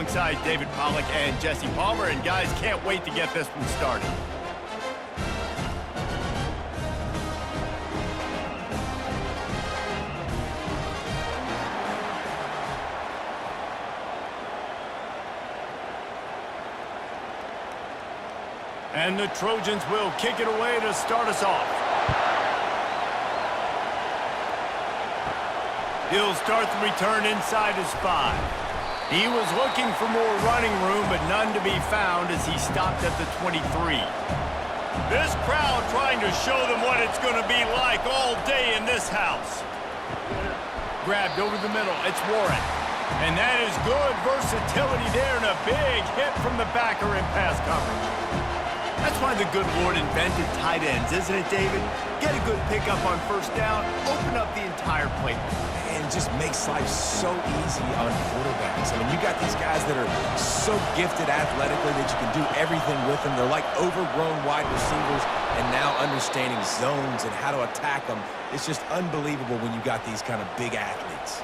alongside David Pollack and Jesse Palmer, and guys, can't wait to get this one started. And the Trojans will kick it away to start us off. He'll start the return inside his 5. He was looking for more running room, but none to be found as he stopped at the 23. This crowd trying to show them what it's going to be like all day in this house. Grabbed over the middle. It's Warren. And that is good versatility there, and a big hit from the backer in pass coverage. That's why the good Lord invented tight ends, isn't it, David? Get a good pickup on first down, open up the entire playbook. And it just makes life so easy on quarterbacks. I mean, you got these guys that are so gifted athletically that you can do everything with them. They're like overgrown wide receivers, and now understanding zones and how to attack them. It's just unbelievable when you got these kind of big athletes.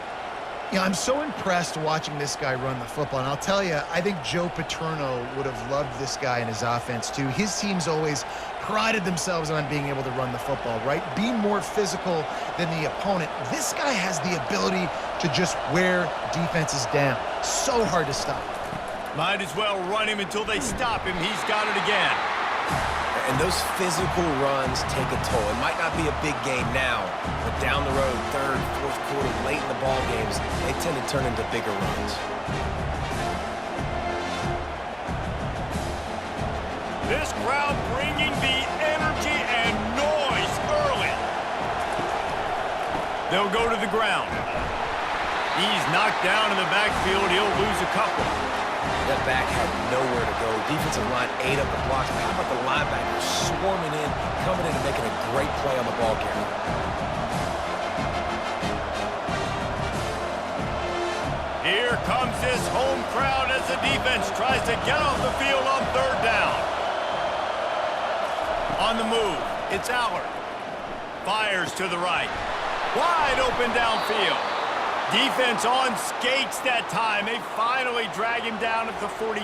Yeah, I'm so impressed watching this guy run the football. And I'll tell you, I think Joe Paterno would have loved this guy in his offense, too. His teams always prided themselves on being able to run the football, right? Be more physical than the opponent. This guy has the ability to just wear defenses down. So hard to stop. Might as well run him until they stop him. He's got it again. And those physical runs take a toll. It might not be a big game now, but down the road, third, fourth quarter, late in the ball games, they tend to turn into bigger runs. This crowd bringing the energy and noise early. They'll go to the ground. He's knocked down in the backfield. He'll lose a couple. That back had nowhere to go. Defensive line ate up the blocks. How about the linebackers swarming in, coming in and making a great play on the ball carrier? Here comes this home crowd as the defense tries to get off the field on third down. On the move, it's Allard. Fires to the right. Wide open downfield. Defense on skates that time. They finally drag him down at the 42.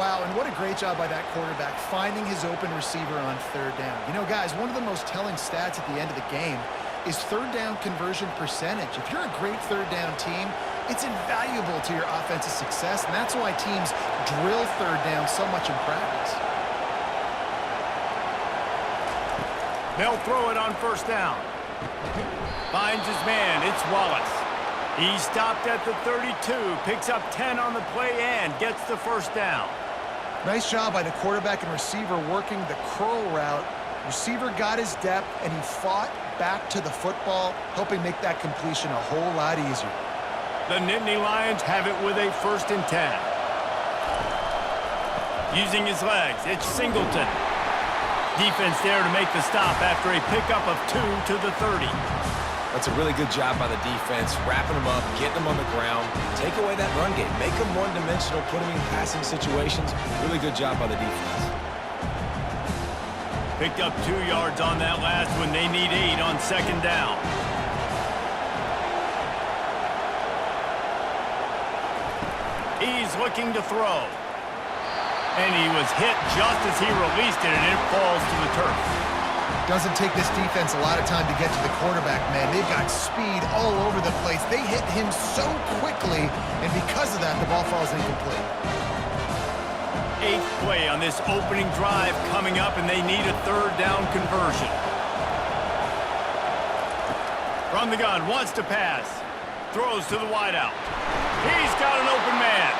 Wow, and what a great job by that quarterback, finding his open receiver on third down. You know, guys, one of the most telling stats at the end of the game is third down conversion percentage. If you're a great third down team, it's invaluable to your offensive success, and that's why teams drill third down so much in practice. They'll throw it on first down. Finds his man. It's Wallace. He stopped at the 32, picks up 10 on the play and gets the first down. Nice job by the quarterback and receiver working the curl route. Receiver got his depth, and he fought back to the football, helping make that completion a whole lot easier. The Nittany Lions have it with a 1st and 10. Using his legs, it's Singleton. Defense there to make the stop after a pickup of 2 to the 30. That's a really good job by the defense, wrapping them up, getting them on the ground, take away that run game, make them one-dimensional, put them in passing situations. Really good job by the defense. Picked up 2 yards on that last one. They need 8 on second down. He's looking to throw. And he was hit just as he released it, and it falls to the turf. Doesn't take this defense a lot of time to get to the quarterback, man. They've got speed all over the place. They hit him so quickly, and because of that, the ball falls incomplete. 8th play on this opening drive coming up, and they need a third down conversion. From the gun, wants to pass. Throws to the wideout. He's got an open man.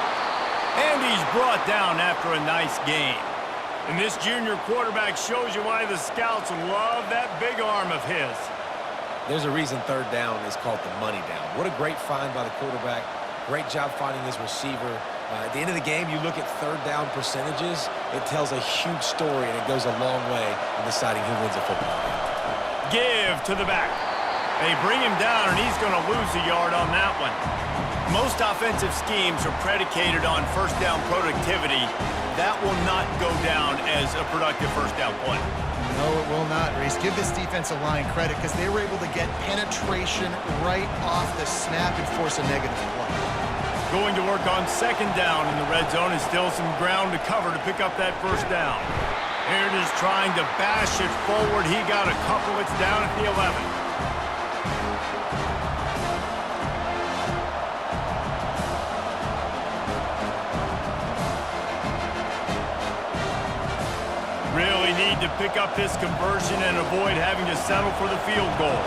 And he's brought down after a nice game. And this junior quarterback shows you why the scouts love that big arm of his. There's a reason third down is called the money down. What a great find by the quarterback. Great job finding his receiver. At the end of the game, you look at third down percentages, it tells a huge story, and it goes a long way in deciding who wins a football game. Give to the back. They bring him down, and he's going to lose a yard on that one. Most offensive schemes are predicated on first down productivity. That will not go down as a productive first down play. No, it will not, Reese. Give this defensive line credit because they were able to get penetration right off the snap and force a negative play. Going to work on second down in the red zone, and still some ground to cover to pick up that first down. Here it is trying to bash it forward. He got a couple. It's down at the 11. Really need to pick up this conversion and avoid having to settle for the field goal.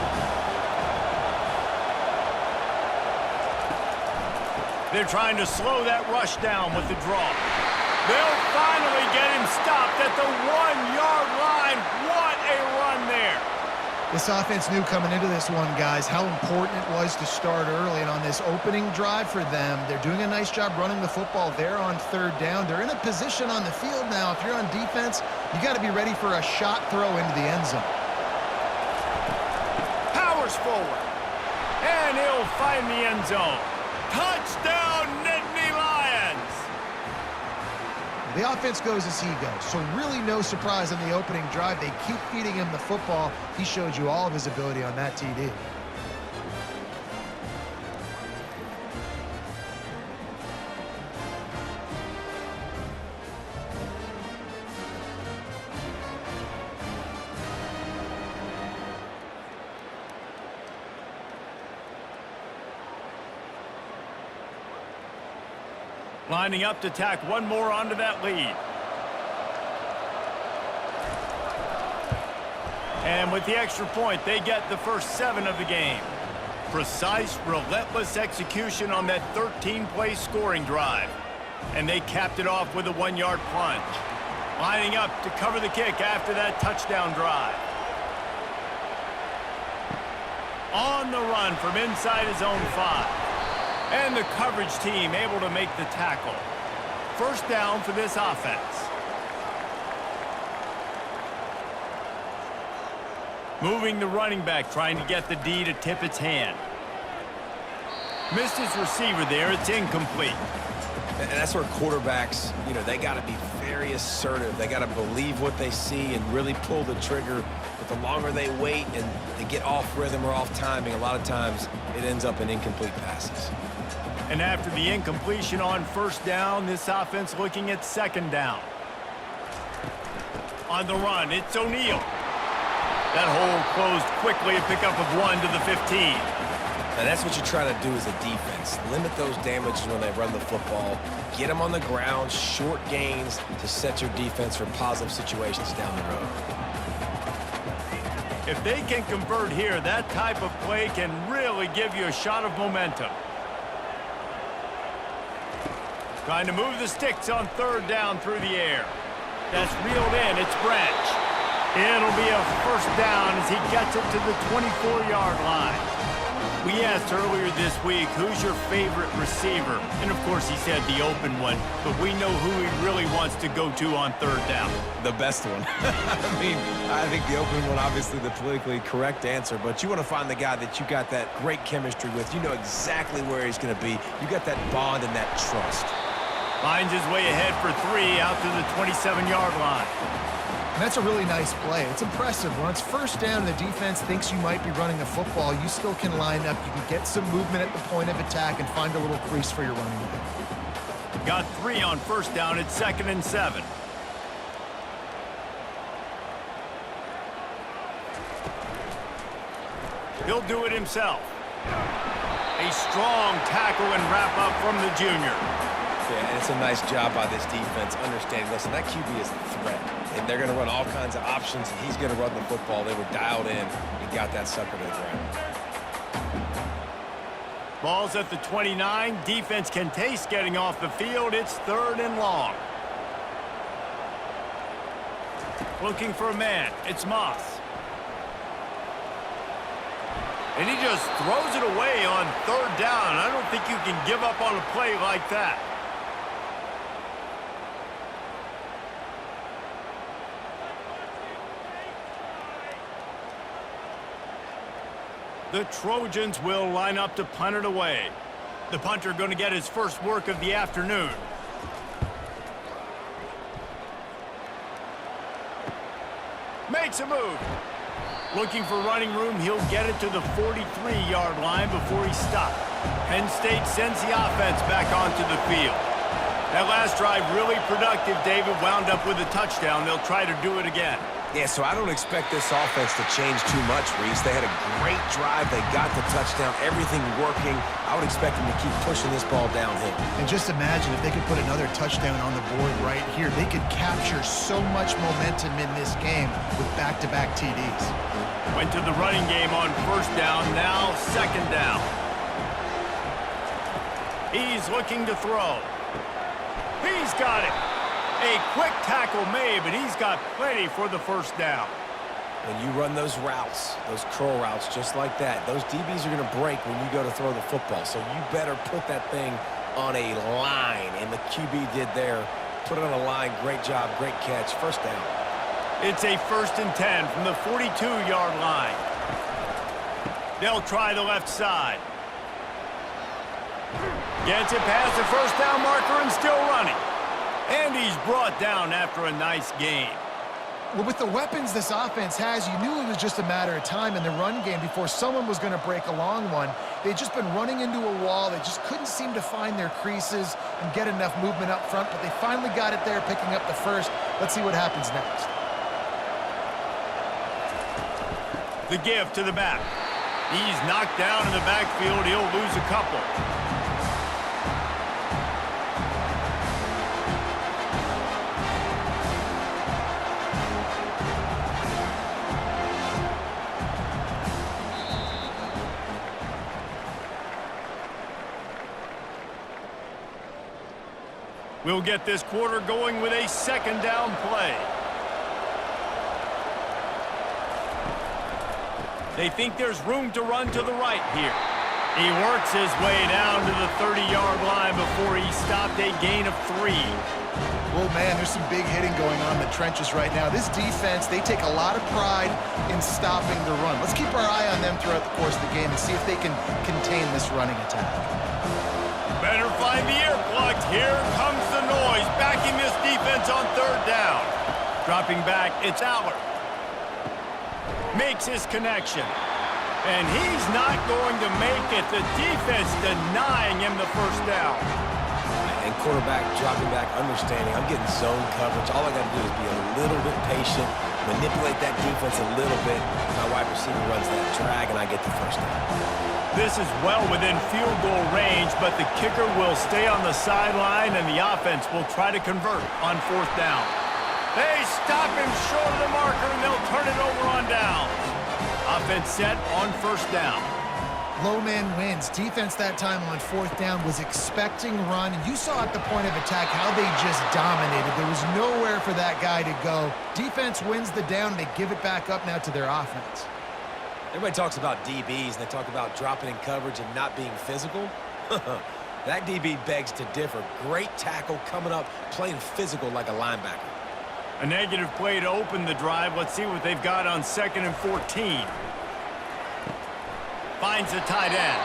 They're trying to slow that rush down with the draw. They'll finally get him stopped at the 1-yard line. What a run there. This offense knew coming into this one, guys, how important it was to start early. And on this opening drive for them, they're doing a nice job running the football there on third down. They're in a position on the field now. If you're on defense, you got to be ready for a shot throw into the end zone. Powers forward. And he'll find the end zone. Touchdown, Nittany Lions! The offense goes as he goes, so really no surprise on the opening drive. They keep feeding him the football. He showed you all of his ability on that TD. Lining up to tack one more onto that lead. And with the extra point, they get the first 7 of the game. Precise, relentless execution on that 13-play scoring drive. And they capped it off with a 1-yard plunge. Lining up to cover the kick after that touchdown drive. On the run from inside his own 5. And the coverage team able to make the tackle. First down for this offense. Moving the running back, trying to get the D to tip its hand. Missed his receiver there. It's incomplete. And that's where quarterbacks, they got to be very assertive. They got to believe what they see and really pull the trigger. But the longer they wait and they get off rhythm or off timing, a lot of times it ends up in incomplete passes. And after the incompletion on first down, this offense looking at second down. On the run, it's O'Neal. That hole closed quickly, a pickup of 1 to the 15. And that's what you try to do as a defense. Limit those damages when they run the football. Get them on the ground, short gains to set your defense for positive situations down the road. If they can convert here, that type of play can really give you a shot of momentum. Trying to move the sticks on third down through the air. That's reeled in. It's Branch. It'll be a first down as he gets it to the 24-yard line. We asked earlier this week, who's your favorite receiver? And, of course, he said the open one, but we know who he really wants to go to on third down. The best one. I think the open one, obviously the politically correct answer, but you want to find the guy that you got that great chemistry with. You know exactly where he's going to be. You got that bond and that trust. Finds his way ahead for 3 out to the 27-yard line. And that's a really nice play. It's impressive. When it's first down and the defense thinks you might be running the football, you still can line up. You can get some movement at the point of attack and find a little crease for your running back. Got 3 on first down. It's 2nd and 7. He'll do it himself. A strong tackle and wrap up from the junior. Yeah, and it's a nice job by this defense understanding, listen, that QB is a threat, and they're going to run all kinds of options, and he's going to run the football. They were dialed in and got that sucker to the ground. Ball's at the 29. Defense can taste getting off the field. It's 3rd and long. Looking for a man. It's Moss. And he just throws it away on 3rd down. I don't think you can give up on a play like that. The Trojans will line up to punt it away. The punter going to get his first work of the afternoon. Makes a move. Looking for running room, he'll get it to the 43-yard line before he stopped. Penn State sends the offense back onto the field. That last drive really productive, David, wound up with a touchdown. They'll try to do it again. Yeah, so I don't expect this offense to change too much, Reese. They had a great drive. They got the touchdown, everything working. I would expect them to keep pushing this ball downhill. And just imagine if they could put another touchdown on the board right here. They could capture so much momentum in this game with back-to-back TDs. Went to the running game on first down, now second down. He's looking to throw. He's got it. A quick tackle made, but he's got plenty for the first down. When you run those routes, those curl routes just like that, those DBs are going to break when you go to throw the football. So you better put that thing on a line, and the QB did there. Put it on a line. Great job, great catch. First down. It's a 1st and 10 from the 42-yard line. They'll try the left side. Gets it past the first down marker and still running. And he's brought down after a nice gain. Well, with the weapons this offense has, you knew it was just a matter of time in the run game before someone was going to break a long one. They'd just been running into a wall. They just couldn't seem to find their creases and get enough movement up front, but they finally got it there, picking up the first. Let's see what happens next. The give to the back. He's knocked down in the backfield. He'll lose a couple. We'll get this quarter going with a second down play. They think there's room to run to the right here. He works his way down to the 30-yard line before he stopped a gain of 3. Oh, man, there's some big hitting going on in the trenches right now. This defense, they take a lot of pride in stopping the run. Let's keep our eye on them throughout the course of the game and see if they can contain this running attack. Better find the earplugs. Here comes the noise, backing this defense on third down. Dropping back, it's Aller. Makes his connection. And he's not going to make it. The defense denying him the first down. And quarterback dropping back, understanding. I'm getting zone coverage. All I got to do is be a little bit patient, manipulate that defense a little bit. My wide receiver runs that drag, and I get the first down. This is well within field goal range, but the kicker will stay on the sideline, and the offense will try to convert on fourth down. They stop him short of the marker, and they'll turn it over on downs. Offense set on first down. Low man wins. Defense that time on fourth down was expecting run, and you saw at the point of attack how they just dominated. There was nowhere for that guy to go. Defense wins the down. They give it back up now to their offense. Everybody talks about DBs, and they talk about dropping in coverage and not being physical. That DB begs to differ. Great tackle coming up, playing physical like a linebacker. A negative play to open the drive. Let's see what they've got on 2nd and 14. Finds the tight end.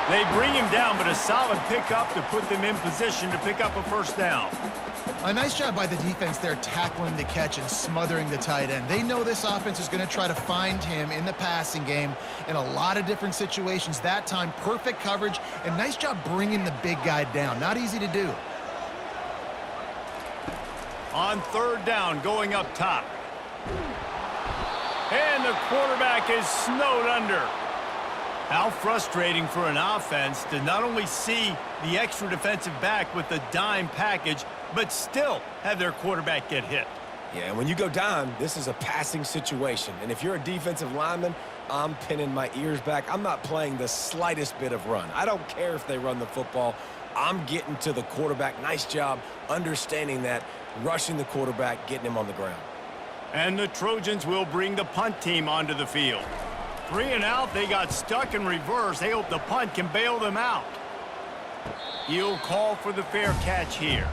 They bring him down, but a solid pickup to put them in position to pick up a first down. A nice job by the defense there, tackling the catch and smothering the tight end. They know this offense is going to try to find him in the passing game in a lot of different situations. That time, perfect coverage, and nice job bringing the big guy down. Not easy to do. On third down, going up top. And the quarterback is snowed under. How frustrating for an offense to not only see the extra defensive back with the dime package, but still have their quarterback get hit. Yeah, and when you go down, this is a passing situation. And if you're a defensive lineman, I'm pinning my ears back. I'm not playing the slightest bit of run. I don't care if they run the football. I'm getting to the quarterback. Nice job understanding that, rushing the quarterback, getting him on the ground. And the Trojans will bring the punt team onto the field. 3 and out, they got stuck in reverse. They hope the punt can bail them out. He'll call for the fair catch here.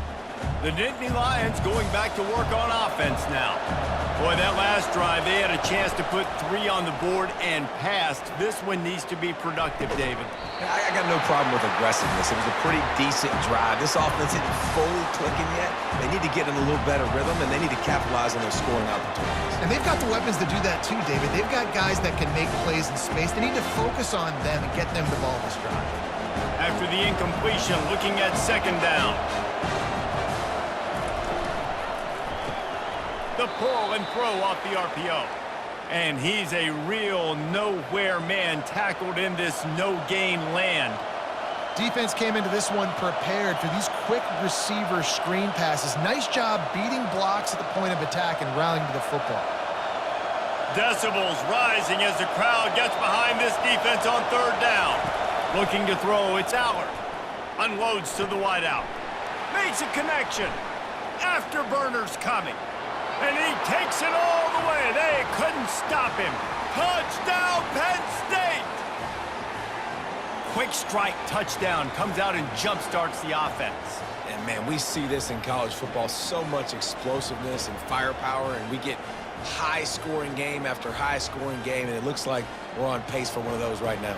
The Nittany Lions going back to work on offense now. Boy, that last drive, they had a chance to put 3 on the board and passed. This one needs to be productive, David. I got no problem with aggressiveness. It was a pretty decent drive. This offense isn't fully clicking yet. They need to get in a little better rhythm, and they need to capitalize on their scoring opportunities. And they've got the weapons to do that too, David. They've got guys that can make plays in space. They need to focus on them and get them the ball this drive. After the incompletion, looking at second down. The pull and throw off the RPO. And he's a real nowhere man tackled in this no-gain land. Defense came into this one prepared for these quick receiver screen passes. Nice job beating blocks at the point of attack and rallying to the football. Decibels rising as the crowd gets behind this defense on third down. Looking to throw, it's Allard. Unloads to the wideout. Makes a connection. Afterburner's coming. And he takes it all the way. They couldn't stop him. Touchdown, Penn State! Quick strike touchdown comes out and jump-starts the offense. And, man, we see this in college football, so much explosiveness and firepower, and we get high-scoring game after high-scoring game, and it looks like we're on pace for one of those right now.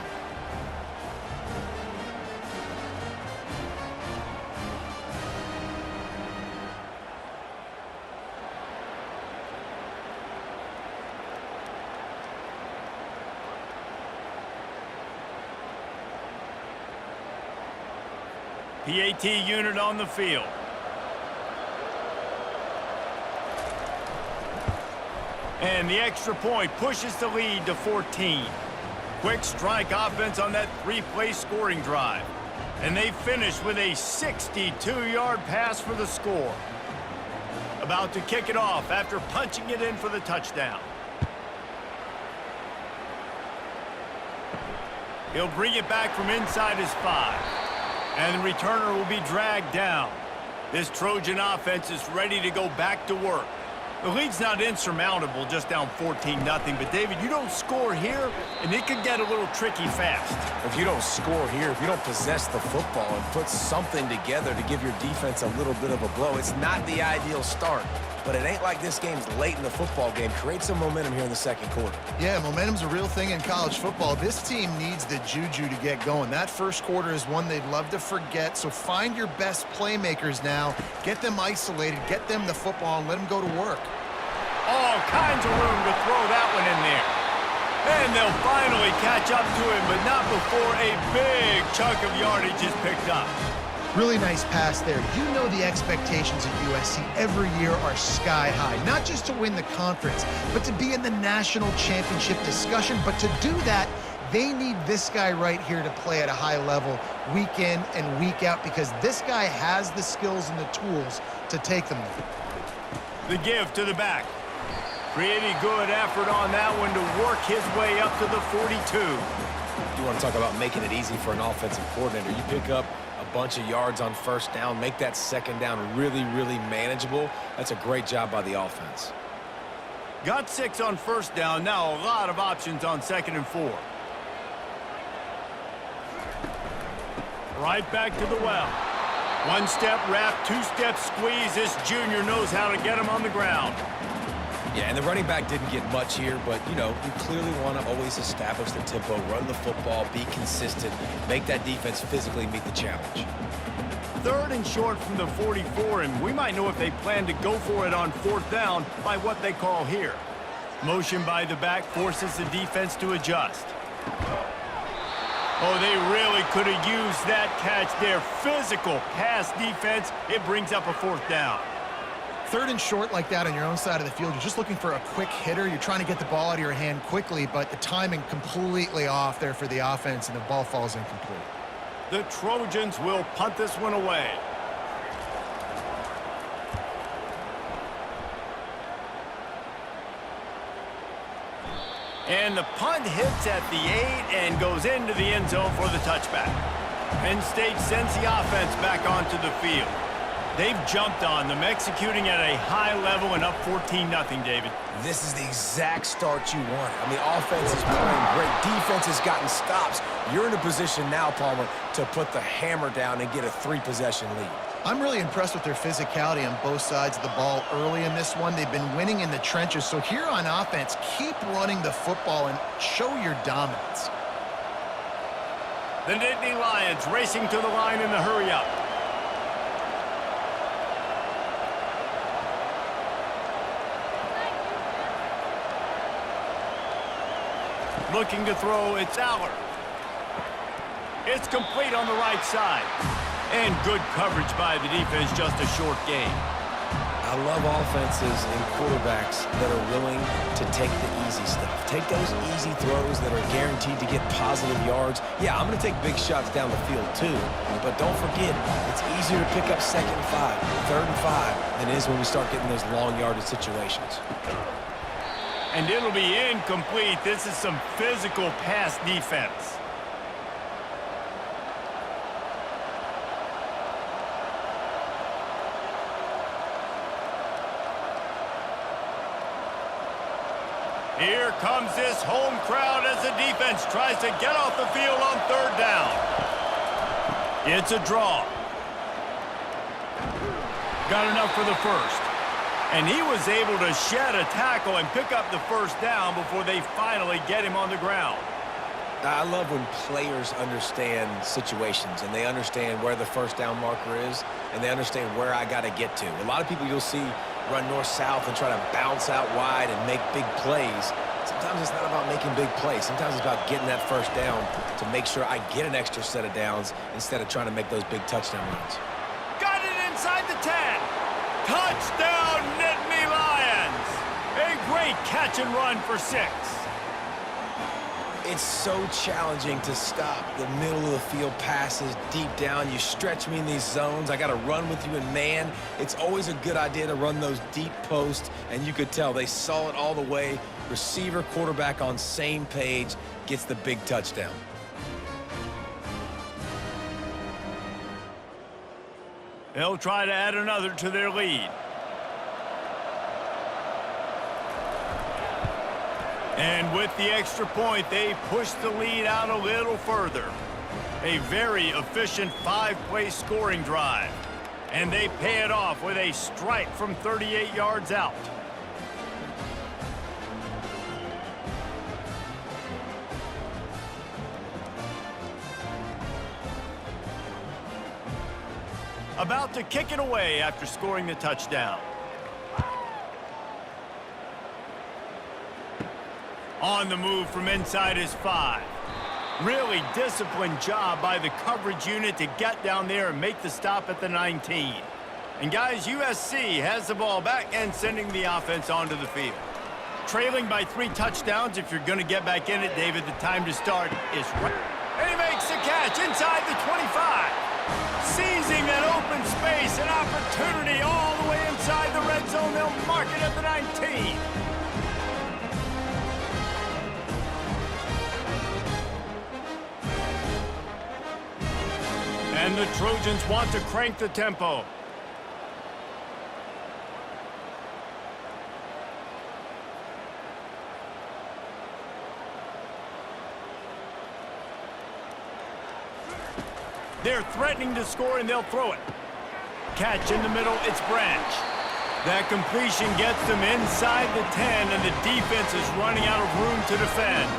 PAT unit on the field. And the extra point pushes the lead to 14. Quick strike offense on that three-play scoring drive. And they finish with a 62-yard pass for the score. About to kick it off after punching it in for the touchdown. He'll bring it back from inside his 5. And the returner will be dragged down. This Trojan offense is ready to go back to work. The lead's not insurmountable, just down 14-0. But, David, you don't score here, and it could get a little tricky fast. If you don't score here, if you don't possess the football and put something together to give your defense a little bit of a blow, it's not the ideal start. But it ain't like this game's late in the football game. Create some momentum here in the second quarter. Yeah, momentum's a real thing in college football. This team needs the juju to get going. That first quarter is one they'd love to forget, so find your best playmakers now. Get them isolated, get them the football, and let them go to work. All kinds of room to throw that one in there. And they'll finally catch up to him, but not before a big chunk of yardage is picked up. Really nice pass there. You know the expectations at USC every year are sky high. Not just to win the conference, but to be in the national championship discussion. But to do that, they need this guy right here to play at a high level week in and week out, because this guy has the skills and the tools to take them there. The give to the back. Pretty good effort on that one to work his way up to the 42. You want to talk about making it easy for an offensive coordinator. You pick up a bunch of yards on first down, make that second down really, really manageable. That's a great job by the offense. Got 6 on first down. Now a lot of options on 2nd and 4. Right back to the well. One-step wrap, two-step squeeze. This junior knows how to get him on the ground. Yeah, and the running back didn't get much here, but, you know, you clearly want to always establish the tempo, run the football, be consistent, make that defense physically meet the challenge. 3rd and short from the 44, and we might know if they plan to go for it on 4th down by what they call here. Motion by the back forces the defense to adjust. Oh, they really could have used that catch there. Physical pass defense. It brings up a 4th down. 3rd and short like that on your own side of the field, you're just looking for a quick hitter. You're trying to get the ball out of your hand quickly, but the timing completely off there for the offense, and the ball falls incomplete. The Trojans will punt this one away. And the punt hits at the 8 and goes into the end zone for the touchback. Penn State sends the offense back onto the field. They've jumped on them, executing at a high level and up 14-0, David. This is the exact start you want. I mean, offense is playing great. Defense has gotten stops. You're in a position now, Palmer, to put the hammer down and get a 3-possession lead. I'm really impressed with their physicality on both sides of the ball early in this one. They've been winning in the trenches. So here on offense, keep running the football and show your dominance. The Nittany Lions racing to the line in the hurry-up. Looking to throw, it's Allard. It's complete on the right side. And good coverage by the defense, just a short gain. I love offenses and quarterbacks that are willing to take the easy stuff. Take those easy throws that are guaranteed to get positive yards. Yeah, I'm going to take big shots down the field too, but don't forget, it's easier to pick up 2nd and 5, 3rd and 5 than it is when we start getting those long yardage situations. And it'll be incomplete. This is some physical pass defense. Here comes this home crowd as the defense tries to get off the field on 3rd down. It's a draw. Got enough for the first. And he was able to shed a tackle and pick up the 1st down before they finally get him on the ground. I love when players understand situations and they understand where the 1st down marker is and they understand where I got to get to. A lot of people you'll see run north-south and try to bounce out wide and make big plays. Sometimes it's not about making big plays. Sometimes it's about getting that 1st down to make sure I get an extra set of downs instead of trying to make those big touchdown runs. Got it inside the 10. Touchdown, Nittany Lions. A great catch and run for 6. It's so challenging to stop the middle of the field passes deep down. You stretch me in these zones. I got to run with you in man. It's always a good idea to run those deep posts, and you could tell they saw it all the way. Receiver, quarterback on same page, gets the big touchdown. They'll try to add another to their lead. And with the extra point, they push the lead out a little further. A very efficient 5-play scoring drive. And they pay it off with a strike from 38 yards out. About to kick it away after scoring the touchdown. On the move from inside his 5. Really disciplined job by the coverage unit to get down there and make the stop at the 19. And guys, USC has the ball back and sending the offense onto the field. Trailing by 3 touchdowns. If you're going to get back in it, David, the time to start is right. And he makes the catch inside the 25. Seizing that open space, an opportunity all the way inside the red zone. They'll mark it at the 19. And the Trojans want to crank the tempo. They're threatening to score, and they'll throw it. Catch in the middle, it's Branch. That completion gets them inside the 10, and the defense is running out of room to defend.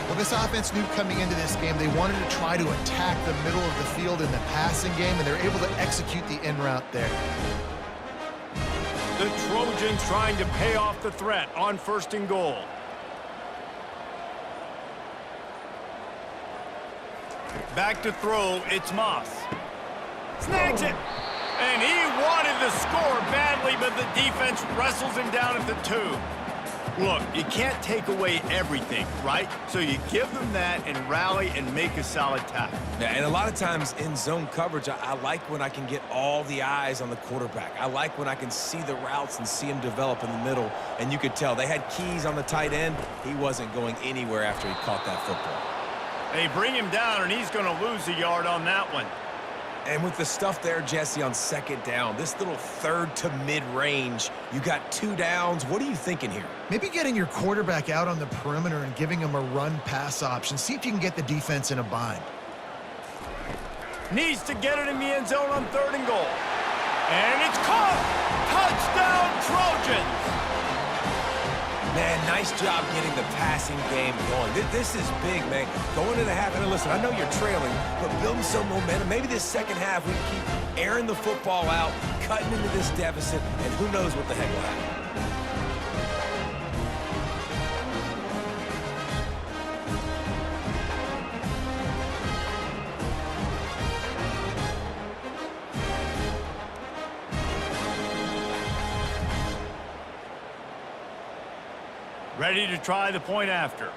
Well, this offense knew coming into this game they wanted to try to attack the middle of the field in the passing game, and they're able to execute the in route there. The Trojans trying to pay off the threat on 1st and goal. Back to throw, it's Moss. Snags it. And he wanted to score badly, but the defense wrestles him down at the 2. Look, you can't take away everything, right? So you give them that and rally and make a solid tackle. Yeah, and a lot of times in zone coverage, I like when I can get all the eyes on the quarterback. I like when I can see the routes and see him develop in the middle. And you could tell they had keys on the tight end. He wasn't going anywhere after he caught that football. They bring him down, and he's going to lose a yard on that one. And with the stuff there, Jesse, on 2nd down, this little 3rd to mid-range, you got 2 downs. What are you thinking here? Maybe getting your quarterback out on the perimeter and giving him a run-pass option. See if you can get the defense in a bind. Needs to get it in the end zone on 3rd and goal. And it's caught! Touchdown, Trojans! Man, nice job getting the passing game going. This is big, man. Going into the half, and listen, I know you're trailing, but building some momentum. Maybe this 2nd half we keep airing the football out, cutting into this deficit, and who knows what the heck will happen. Ready to try the point after.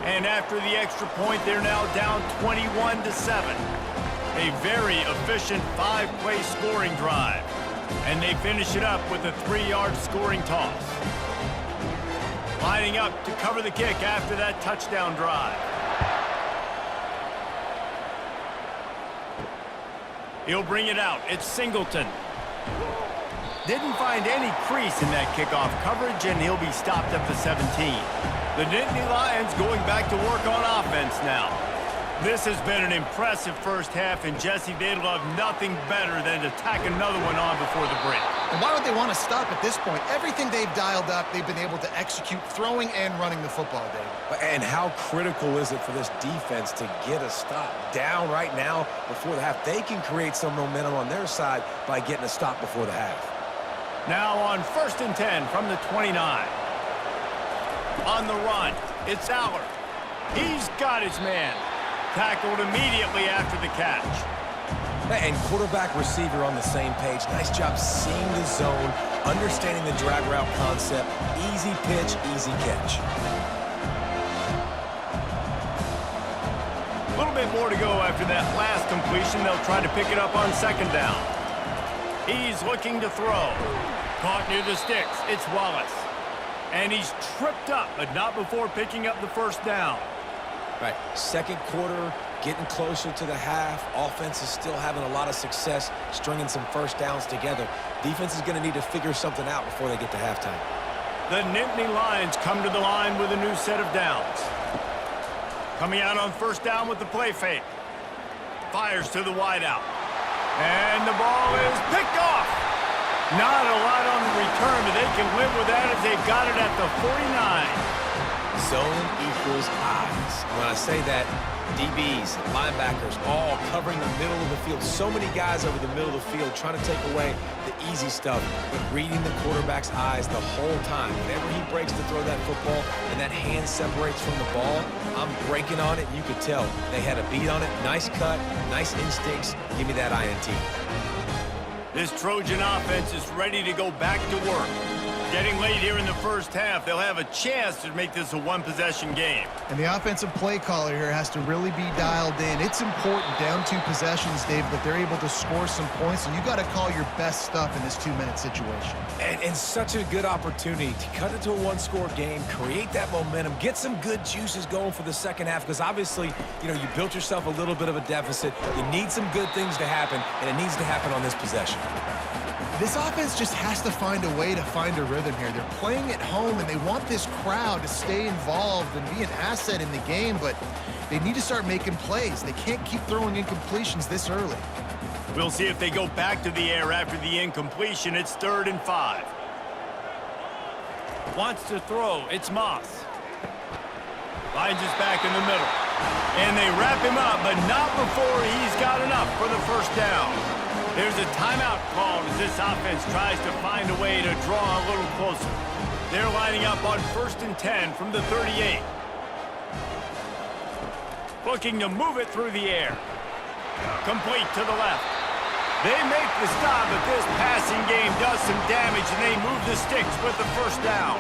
And after the extra point, they're now down 21-7. A very efficient 5-play scoring drive. And they finish it up with a 3-yard scoring toss. Lining up to cover the kick after that touchdown drive. He'll bring it out. It's Singleton. Didn't find any crease in that kickoff coverage, and he'll be stopped at the 17. The Nittany Lions going back to work on offense now. This has been an impressive first half, and Jesse, they'd love nothing better than to tack another one on before the break. And why would they want to stop at this point? Everything they've dialed up, they've been able to execute throwing and running the football, Dave. And how critical is it for this defense to get a stop? Down right now before the half. They can create some momentum on their side by getting a stop before the half. Now on 1st and 10 from the 29. On the run, it's Aller. He's got his man. Tackled immediately after the catch. And quarterback receiver on the same page. Nice job seeing the zone, understanding the drag route concept. Easy pitch, easy catch. A little bit more to go after that last completion. They'll try to pick it up on 2nd down. He's looking to throw. Caught near the sticks. It's Wallace. And he's tripped up, but not before picking up the 1st down. Right, 2nd quarter, getting closer to the half. Offense is still having a lot of success stringing some 1st downs together. Defense is going to need to figure something out before they get to halftime. The Nittany Lions come to the line with a new set of downs. Coming out on 1st down with the play fake. Fires to the wideout. And the ball is picked off. Not a lot on the return, but they can live with that as they've got it at the 49. Zone equals eyes. When I say that, DBs, linebackers, all covering the middle of the field. So many guys over the middle of the field trying to take away the easy stuff, but reading the quarterback's eyes the whole time. Whenever he breaks to throw that football and that hand separates from the ball, I'm breaking on it. You could tell they had a beat on it. Nice cut, nice instincts. Give me that INT. This Trojan offense is ready to go back to work. Getting late here in the first half, they'll have a chance to make this a one-possession game. And the offensive play caller here has to really be dialed in. It's important, down 2 possessions, Dave, but they're able to score some points, and you got to call your best stuff in this 2-minute situation. And such a good opportunity to cut it to a 1-score game, create that momentum, get some good juices going for the second half, because obviously, you know, you built yourself a little bit of a deficit. You need some good things to happen, and it needs to happen on this possession. This offense just has to find a way to find a rhythm here. They're playing at home, and they want this crowd to stay involved and be an asset in the game, but they need to start making plays. They can't keep throwing incompletions this early. We'll see if they go back to the air after the incompletion. It's 3rd and 5. Wants to throw. It's Moss. Finds his back in the middle. And they wrap him up, but not before he's got enough for the 1st down. There's a timeout called as this offense tries to find a way to draw a little closer. They're lining up on 1st and 10 from the 38. Looking to move it through the air. Complete to the left. They make the stop, but this passing game does some damage, and they move the sticks with the 1st down.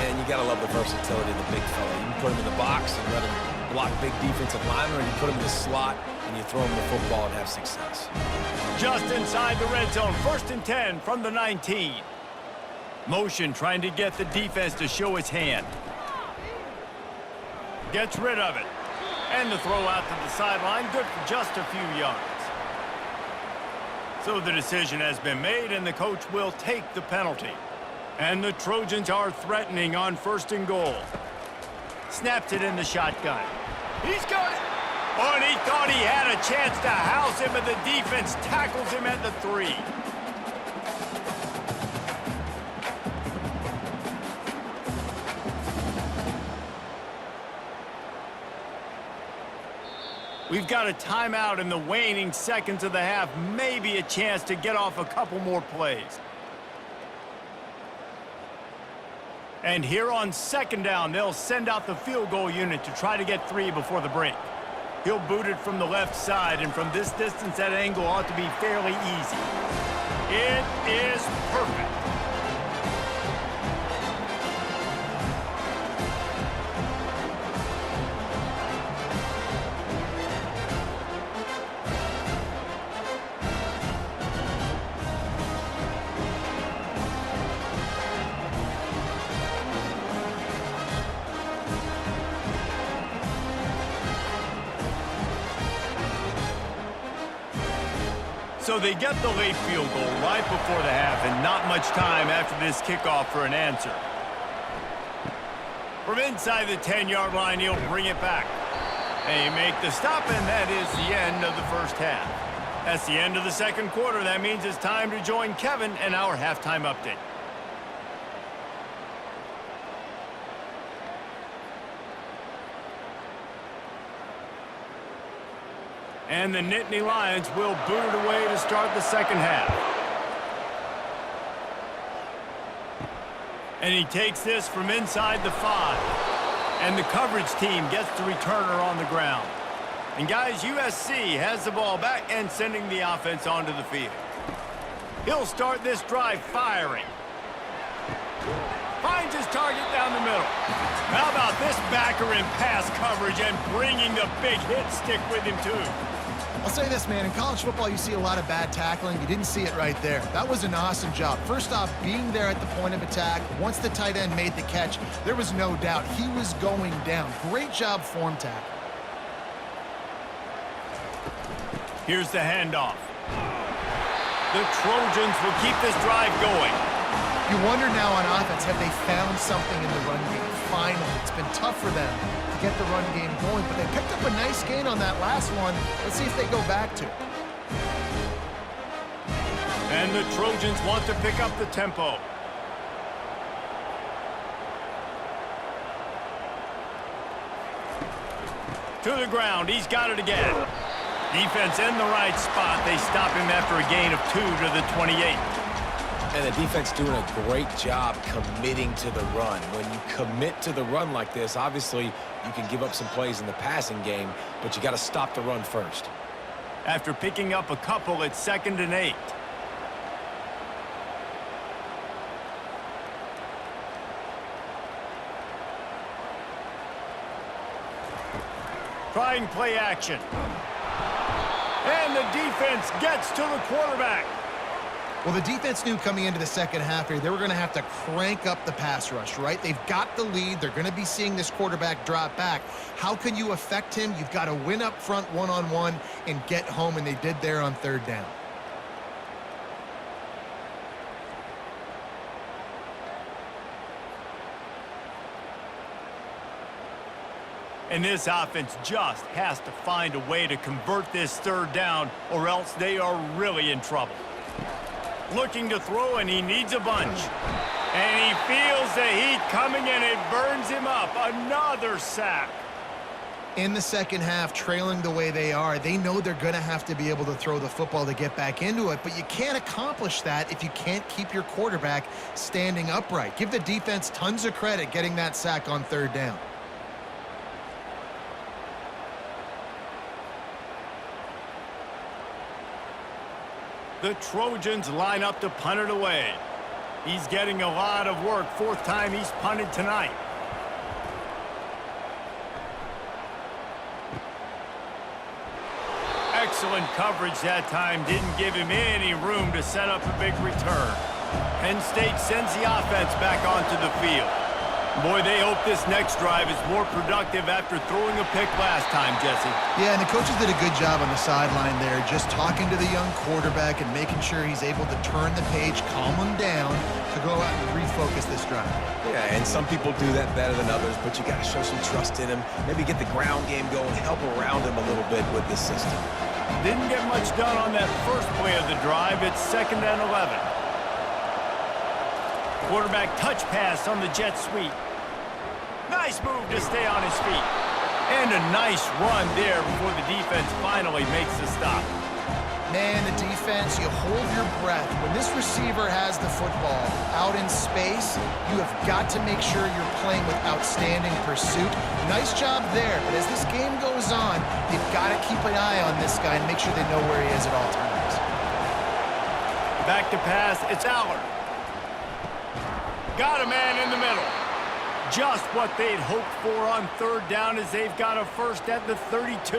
And you got to love the versatility of the big fella. You can put him in the box and let him block big defensive linemen, or you put him in the slot and you throw him the football and have success. Just inside the red zone, 1st and 10 from the 19. Motion trying to get the defense to show its hand. Gets rid of it. And the throw out to the sideline, good for just a few yards. So the decision has been made, and the coach will take the penalty. And the Trojans are threatening on 1st and goal. Snaps it in the shotgun. He's got it. Oh, and he thought he had a chance to house him, but the defense tackles him at the 3. We've got a timeout in the waning seconds of the half. Maybe a chance to get off a couple more plays. And here on 2nd down, they'll send out the field goal unit to try to get 3 before the break. He'll boot it from the left side, and from this distance, that angle ought to be fairly easy. It is perfect. So they get the late field goal right before the half, and not much time after this kickoff for an answer. From inside the 10-yard line, he'll bring it back. They make the stop, and that is the end of the first half. That's the end of the second quarter. That means it's time to join Kevin and our halftime update. And the Nittany Lions will boot it away to start the second half. And he takes this from inside the 5. And the coverage team gets the returner on the ground. And guys, USC has the ball back and sending the offense onto the field. He'll start this drive firing. Finds his target down the middle. How about this backer in pass coverage and bringing the big hit stick with him too? I'll say this, man. In college football, you see a lot of bad tackling. You didn't see it right there. That was an awesome job. First off, being there at the point of attack. Once the tight end made the catch, there was no doubt he was going down. Great job form tackle. Here's the handoff. The Trojans will keep this drive going. You wonder now on offense, have they found something in the run game? Finally, it's been tough for them to get the run game going, but they picked up a nice gain on that last one. Let's see if they go back to it. And the Trojans want to pick up the tempo. To the ground, he's got it again. Defense in the right spot. They stop him after a gain of 2 to the 28. And the defense doing a great job committing to the run. When you commit to the run like this, obviously you can give up some plays in the passing game, but you got to stop the run first. After picking up a couple, it's 2nd and 8. Trying play action. And the defense gets to the quarterback. Well, the defense knew coming into the second half here, they were going to have to crank up the pass rush, right? They've got the lead. They're going to be seeing this quarterback drop back. How can you affect him? You've got to win up front one-on-one and get home, and they did there on 3rd down. And this offense just has to find a way to convert this 3rd down, or else they are really in trouble. Looking to throw, and he needs a bunch. And he feels the heat coming, and it burns him up. Another sack. In the second half, trailing the way they are, they know they're going to have to be able to throw the football to get back into it, but you can't accomplish that if you can't keep your quarterback standing upright. Give the defense tons of credit getting that sack on 3rd down. The Trojans line up to punt it away. He's getting a lot of work. 4th time he's punted tonight. Excellent coverage that time. Didn't give him any room to set up a big return. Penn State sends the offense back onto the field. Boy, they hope this next drive is more productive after throwing a pick last time, Jesse. Yeah, and the coaches did a good job on the sideline there, just talking to the young quarterback and making sure he's able to turn the page, calm him down to go out and refocus this drive. Yeah, and some people do that better than others, but you got to show some trust in him. Maybe get the ground game going, help around him a little bit with this system. Didn't get much done on that first play of the drive. It's 2nd and 11. Quarterback touch pass on the jet sweep. Nice move to stay on his feet. And a nice run there before the defense finally makes the stop. Man, the defense, you hold your breath. When this receiver has the football out in space, you have got to make sure you're playing with outstanding pursuit. Nice job there, but as this game goes on, you've got to keep an eye on this guy and make sure they know where he is at all times. Back to pass, it's Allard. Got a man in the middle. Just what they'd hoped for on third down as they've got a first at the 32.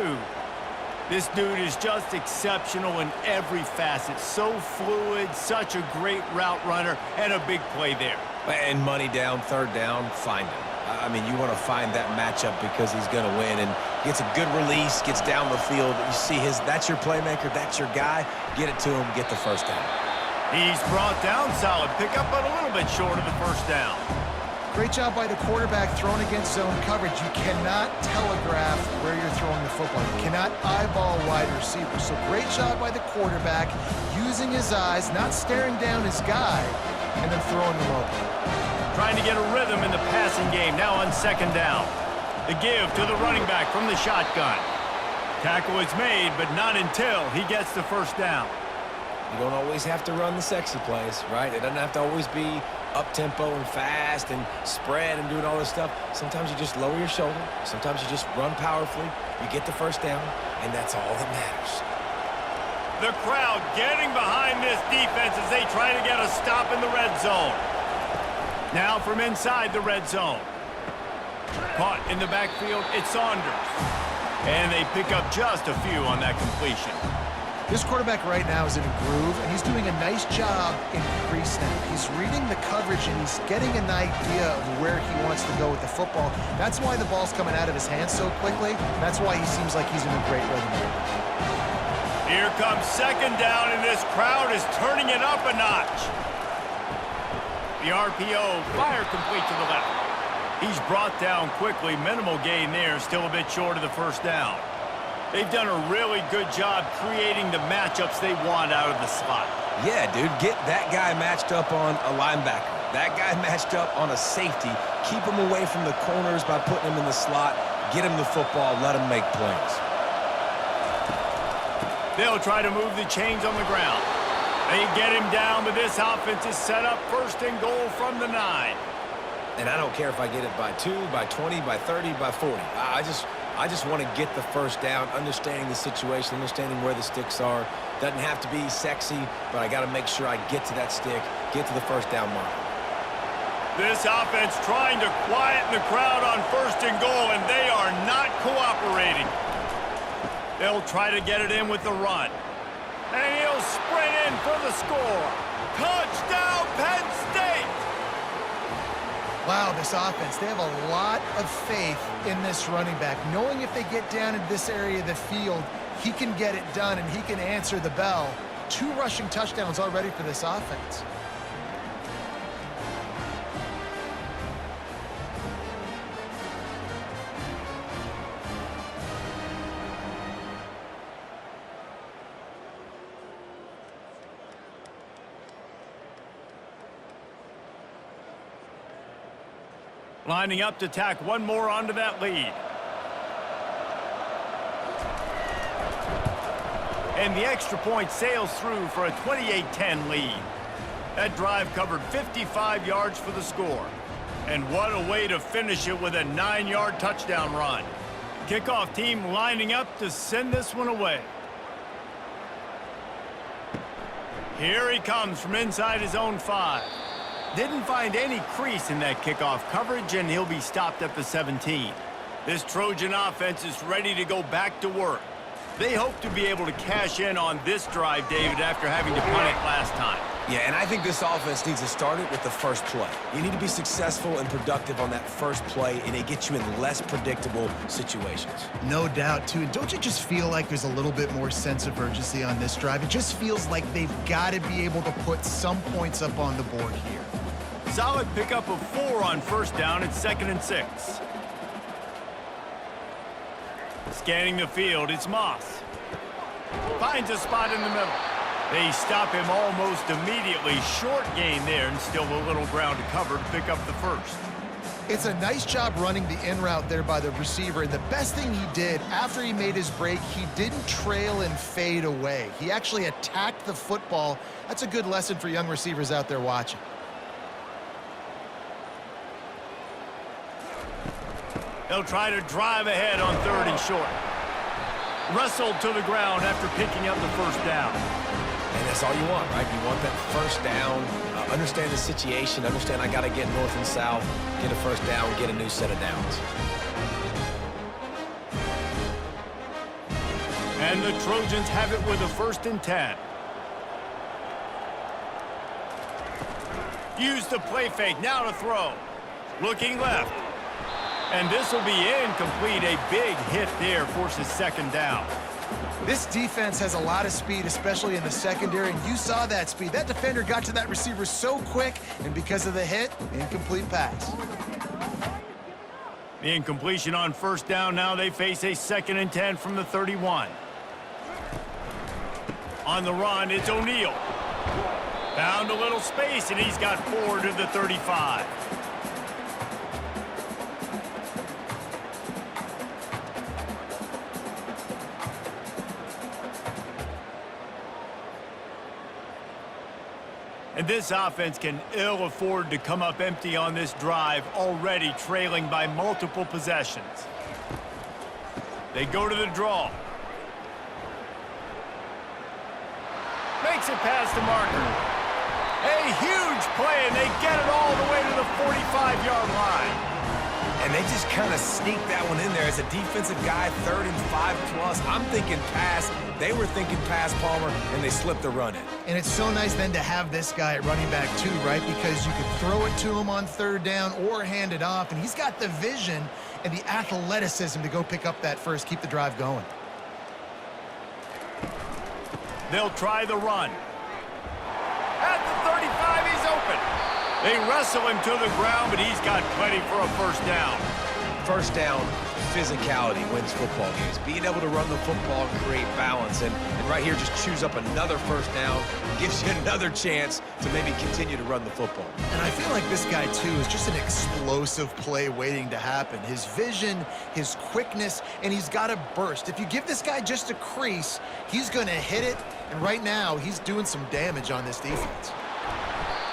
This dude is just exceptional in every facet. So fluid, such a great route runner, and a big play there. And money down, third down, find him. I mean, you want to find that matchup because he's going to win. And gets a good release, gets down the field. You see that's your playmaker, that's your guy. Get it to him, get the first down. He's brought down, solid pickup, but a little bit short of the first down. Great job by the quarterback thrown against zone coverage. You cannot telegraph where you're throwing the football. You cannot eyeball wide receivers. So great job by the quarterback using his eyes, not staring down his guy, and then throwing him open. Trying to get a rhythm in the passing game now on second down. The give to the running back from the shotgun. Tackle is made, but not until he gets the first down. You don't always have to run the sexy plays, right? It doesn't have to always be up-tempo and fast and spread and doing all this stuff. Sometimes you just lower your shoulder. Sometimes you just run powerfully. You get the first down, and that's all that matters. The crowd getting behind this defense as they try to get a stop in the red zone. Now from inside the red zone. Caught in the backfield, it's Saunders. And they pick up just a few on that completion. This quarterback right now is in a groove, and he's doing a nice job in pre-snap. He's reading the coverage, and he's getting an idea of where he wants to go with the football. That's why the ball's coming out of his hands so quickly. That's why he seems like he's in a great rhythm. Here comes second down, and this crowd is turning it up a notch. The RPO, fire complete to the left. He's brought down quickly. Minimal gain there, still a bit short of the first down. They've done a really good job creating the matchups they want out of the slot. Yeah, dude, get that guy matched up on a linebacker. That guy matched up on a safety. Keep him away from the corners by putting him in the slot. Get him the football, let him make plays. They'll try to move the chains on the ground. They get him down, but this offense is set up first and goal from the 9. And I don't care if I get it by 2, by 20, by 30, by 40. I just want to get the first down, understanding the situation, understanding where the sticks are. Doesn't have to be sexy, but I got to make sure I get to that stick, get to the first down mark. This offense trying to quieten the crowd on first and goal, and they are not cooperating. They'll try to get it in with the run. And he'll sprint in for the score. Touchdown, Penn State! Wow, this offense, they have a lot of faith in this running back, knowing if they get down in this area of the field, he can get it done and he can answer the bell. 2 rushing touchdowns already for this offense. Lining up to tack one more onto that lead. And the extra point sails through for a 28-10 lead. That drive covered 55 yards for the score. And what a way to finish it with a 9-yard touchdown run. Kickoff team lining up to send this one away. Here he comes from inside his own 5. Didn't find any crease in that kickoff coverage, and he'll be stopped at the 17. This Trojan offense is ready to go back to work. They hope to be able to cash in on this drive, David, after having to punt it last time. Yeah, and I think this offense needs to start it with the first play. You need to be successful and productive on that first play, and it gets you in less predictable situations. No doubt, too. And don't you just feel like there's a little bit more sense of urgency on this drive? It just feels like they've got to be able to put some points up on the board here. Solid pickup of 4 on first down. It's 2nd and 6. Scanning the field, it's Moss. Finds a spot in the middle. They stop him almost immediately. Short gain there, and still a little ground to cover to pick up the first. It's a nice job running the in route there by the receiver. And the best thing he did after he made his break, he didn't trail and fade away. He actually attacked the football. That's a good lesson for young receivers out there watching. They'll try to drive ahead on 3rd and short. Wrestled to the ground after picking up the first down. And that's all you want, right? You want that first down, understand the situation, understand I got to get north and south, get a first down, get a new set of downs. And the Trojans have it with a 1st and 10. Use the play fake, now to throw. Looking left. And this will be incomplete. A big hit there forces 2nd down. This defense has a lot of speed, especially in the secondary, and you saw that speed. That defender got to that receiver so quick, and because of the hit, incomplete pass. The incompletion on 1st down. Now they face a 2nd and 10 from the 31. On the run, it's O'Neal. Found a little space, and he's got 4 to the 35. And this offense can ill afford to come up empty on this drive, already trailing by multiple possessions. They go to the draw. Makes it past the marker. A huge play, and they get it all the way to the 45-yard line. And they just kind of sneak that one in there. As a defensive guy, 3rd and 5+. I'm thinking pass. They were thinking pass, Palmer, and they slipped the run in. And it's so nice then to have this guy at running back too, right? Because you could throw it to him on 3rd down or hand it off, and he's got the vision and the athleticism to go pick up that first, keep the drive going. They'll try the run. At the 35, he's open. They wrestle him to the ground, but he's got plenty for a 1st down. 1st down, physicality wins football games. Being able to run the football and create balance. And right here, just choose up another 1st down, gives you another chance to maybe continue to run the football. And I feel like this guy, too, is just an explosive play waiting to happen. His vision, his quickness, and he's got a burst. If you give this guy just a crease, he's going to hit it. And right now, he's doing some damage on this defense.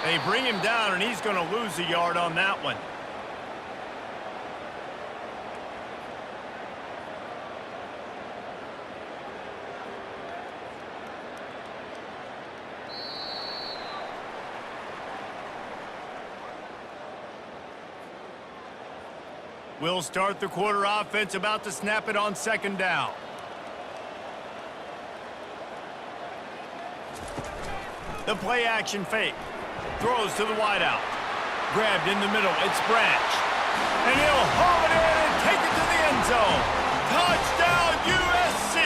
They bring him down, and he's going to lose a yard on that one. We'll start the quarter offense, about to snap it on 2nd down. The play action fake. Throws to the wideout. Grabbed in the middle. It's Branch. And he'll haul it in and take it to the end zone. Touchdown, USC!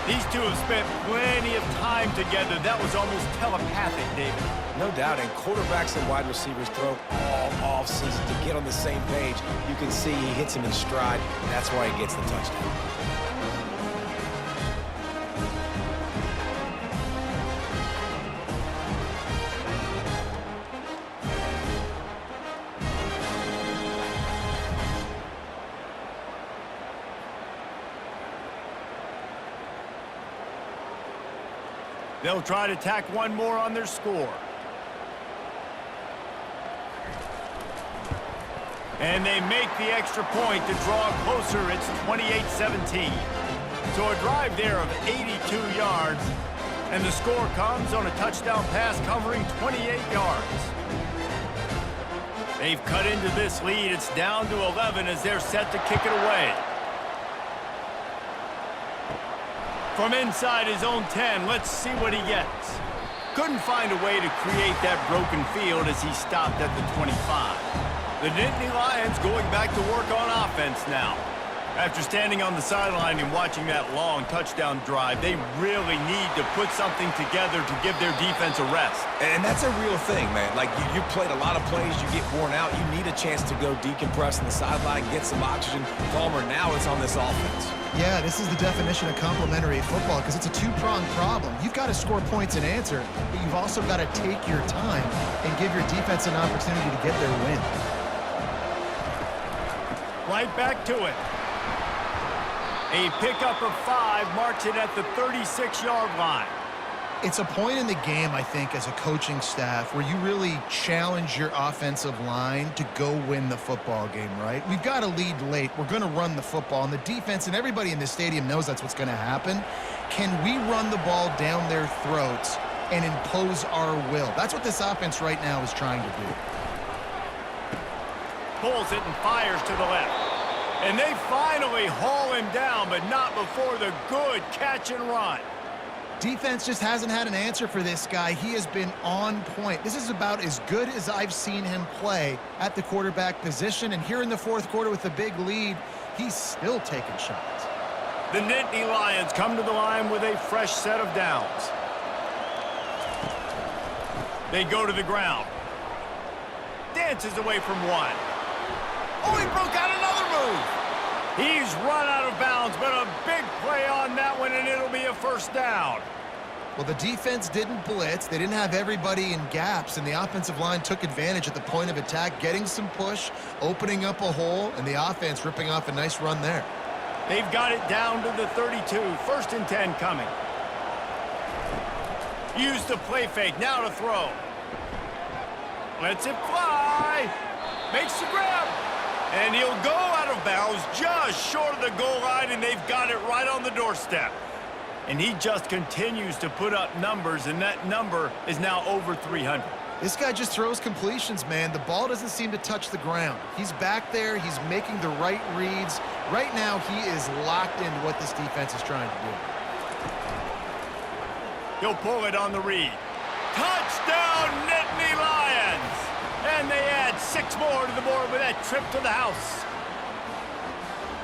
These two have spent plenty of time together. That was almost telepathic, David. No doubt, and quarterbacks and wide receivers throw all off-season to get on the same page. You can see he hits him in stride, and that's why he gets the touchdown. They'll try to tack one more on their score. And they make the extra point to draw closer. It's 28-17. So a drive there of 82 yards. And the score comes on a touchdown pass covering 28 yards. They've cut into this lead. It's down to 11 as they're set to kick it away. From inside his own 10, let's see what he gets. Couldn't find a way to create that broken field as he stopped at the 25. The Nittany Lions going back to work on offense now. After standing on the sideline and watching that long touchdown drive, they really need to put something together to give their defense a rest. And that's a real thing, man. Like, you played a lot of plays, you get worn out, you need a chance to go decompress on the sideline, get some oxygen. Palmer, now it's on this offense. Yeah, this is the definition of complementary football because it's a two-pronged problem. You've got to score points and answer, but you've also got to take your time and give your defense an opportunity to get their win. Right back to it. A pickup of 5 marks it at the 36-yard line. It's a point in the game, I think, as a coaching staff where you really challenge your offensive line to go win the football game, right? We've got a lead late. We're going to run the football, and the defense and everybody in the stadium knows that's what's going to happen. Can we run the ball down their throats and impose our will? That's what this offense right now is trying to do. Pulls it and fires to the left. And they finally haul him down, but not before the good catch and run. Defense just hasn't had an answer for this guy. He has been on point. This is about as good as I've seen him play at the quarterback position. And here in the fourth quarter with a big lead, he's still taking shots. The Nittany Lions come to the line with a fresh set of downs. They go to the ground. Dances away from one. Oh, he broke out another move. He's run out of bounds, but a big play on that one, and it'll be a first down. Well, the defense didn't blitz. They didn't have everybody in gaps, and the offensive line took advantage at the point of attack, getting some push, opening up a hole, and the offense ripping off a nice run there. They've got it down to the 32. First and 10 coming. Use the play fake. Now to throw. Lets it fly. Makes the grab. And he'll go out of bounds just short of the goal line, and they've got it right on the doorstep. And he just continues to put up numbers, and that number is now over 300. This guy just throws completions, man. The ball doesn't seem to touch the ground. He's back there. He's making the right reads. Right now, he is locked into what this defense is trying to do. He'll pull it on the read. Touchdown, Nittany Lions! And they add 6 more to the board with that trip to the house.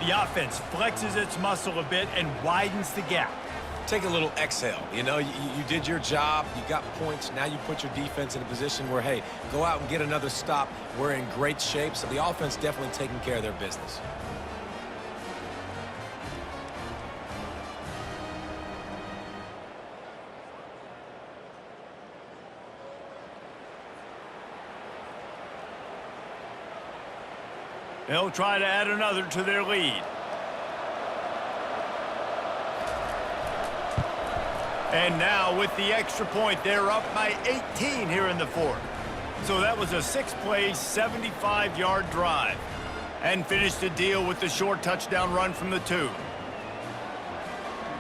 The offense flexes its muscle a bit and widens the gap. Take a little exhale. You know, you did your job. You got points. Now you put your defense in a position where, hey, go out and get another stop. We're in great shape. So the offense definitely taking care of their business. They'll try to add another to their lead. And now with the extra point, they're up by 18 here in the fourth. So that was a 6-play, 75-yard drive. And finished the deal with the short touchdown run from the 2.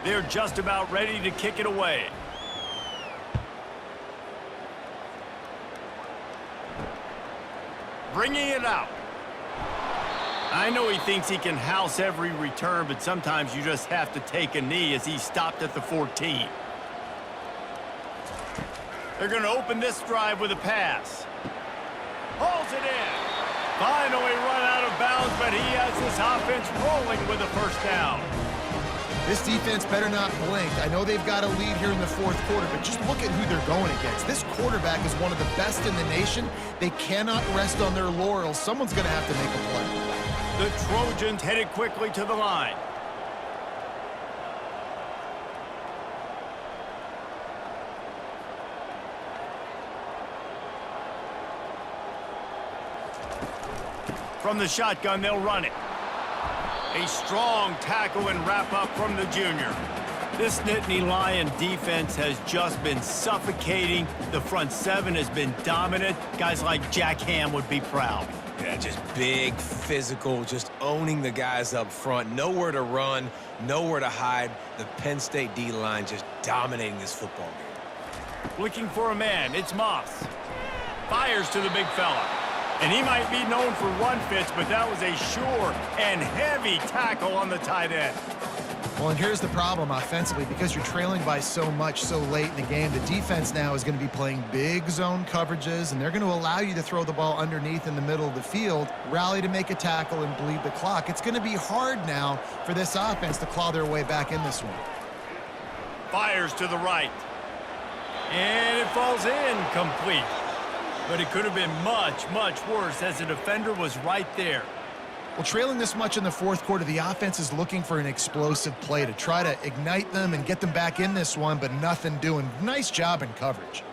They're just about ready to kick it away. Bringing it out. I know he thinks he can house every return, but sometimes you just have to take a knee as he stopped at the 14. They're going to open this drive with a pass. Hauls it in. Finally run out of bounds, but he has this offense rolling with a first down. This defense better not blink. I know they've got a lead here in the fourth quarter, but just look at who they're going against. This quarterback is one of the best in the nation. They cannot rest on their laurels. Someone's going to have to make a play. The Trojans headed quickly to the line. From the shotgun, they'll run it. A strong tackle and wrap up from the junior. This Nittany Lion defense has just been suffocating. The front 7 has been dominant. Guys like Jack Ham would be proud. Yeah, just big, physical, just owning the guys up front. Nowhere to run, nowhere to hide. The Penn State D-line just dominating this football game. Looking for a man, it's Moss. Fires to the big fella. And he might be known for run fits, but that was a sure and heavy tackle on the tight end. Well, and here's the problem offensively. Because you're trailing by so much so late in the game, the defense now is going to be playing big zone coverages, and they're going to allow you to throw the ball underneath in the middle of the field, rally to make a tackle, and bleed the clock. It's going to be hard now for this offense to claw their way back in this one. Fires to the right. And it falls in complete. But it could have been much, much worse as the defender was right there. Well, trailing this much in the fourth quarter, the offense is looking for an explosive play to try to ignite them and get them back in this one, but nothing doing. Nice job in coverage.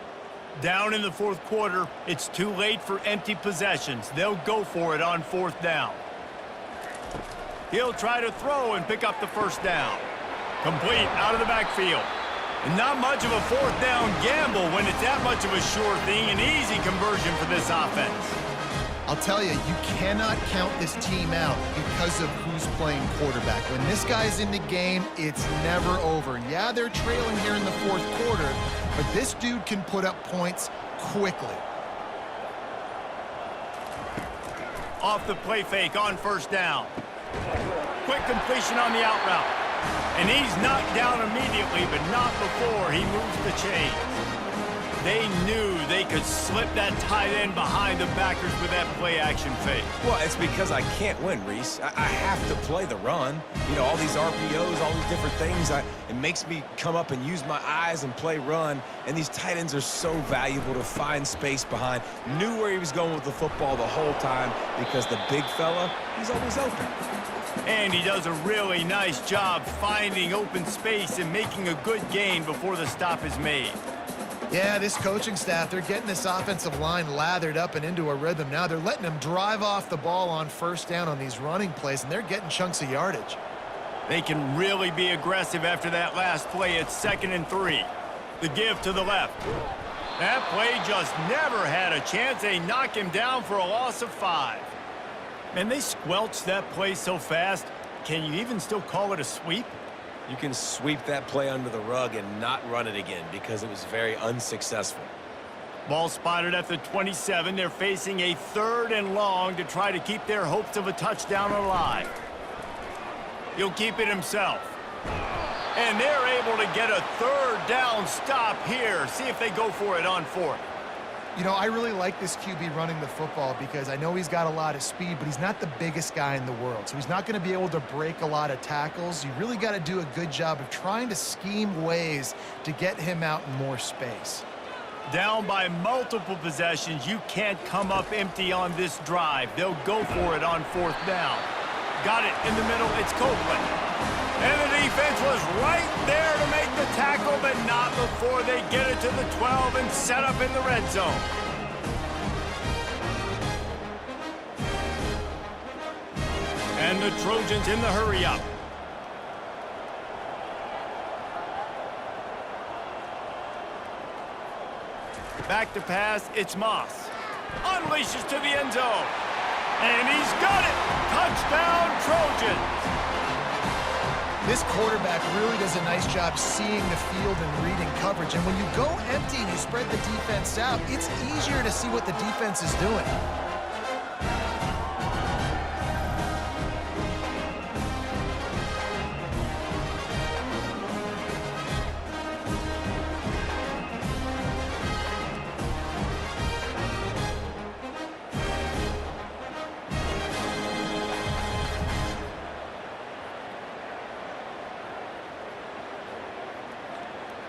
Down in the fourth quarter, it's too late for empty possessions. They'll go for it on 4th down. He'll try to throw and pick up the first down. Complete out of the backfield. And not much of a fourth down gamble when it's that much of a sure thing, an easy conversion for this offense. I'll tell you, you cannot count this team out because of who's playing quarterback. When this guy's in the game, it's never over. Yeah, they're trailing here in the fourth quarter, but this dude can put up points quickly. Off the play fake on first down. Quick completion on the out route. And he's knocked down immediately, but not before he moves the chains. They knew they could slip that tight end behind the backers with that play-action fake. Well, it's because I can't win, Reese. I have to play the run. You know, all these RPOs, all these different things. It makes me come up and use my eyes and play run. And these tight ends are so valuable to find space behind. Knew where he was going with the football the whole time because the big fella, he's always open. And he does a really nice job finding open space and making a good gain before the stop is made. Yeah, this coaching staff, they're getting this offensive line lathered up and into a rhythm. Now they're letting them drive off the ball on first down on these running plays, and they're getting chunks of yardage. They can really be aggressive after that last play at 2nd and 3. The give to the left. That play just never had a chance. They knock him down for a loss of 5. And they squelched that play so fast, can you even still call it a sweep? You can sweep that play under the rug and not run it again because it was very unsuccessful. Ball spotted at the 27. They're facing a 3rd and long to try to keep their hopes of a touchdown alive. He'll keep it himself. And they're able to get a 3rd down stop here. See if they go for it on 4th. You know, I really like this QB running the football because I know he's got a lot of speed, but he's not the biggest guy in the world. So he's not going to be able to break a lot of tackles. You really got to do a good job of trying to scheme ways to get him out in more space. Down by multiple possessions, you can't come up empty on this drive. They'll go for it on 4th down. Got it in the middle. It's Copeland. And the defense was right there to make the tackle, but not before they get it to the 12 and set up in the red zone. And the Trojans in the hurry-up. Back to pass, it's Moss. Unleashes to the end zone. And he's got it! Touchdown, Trojans! This quarterback really does a nice job seeing the field and reading coverage. And when you go empty and you spread the defense out, it's easier to see what the defense is doing.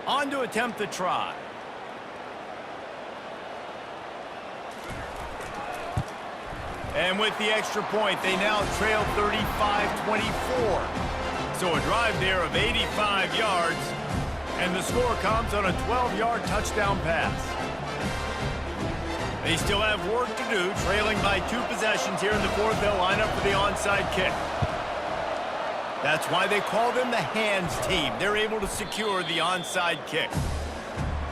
On to attempt the try. And with the extra point, they now trail 35-24. So a drive there of 85 yards, and the score comes on a 12-yard touchdown pass. They still have work to do, trailing by 2 possessions here in the 4th. They'll line up for the onside kick. That's why they call them the hands team. They're able to secure the onside kick.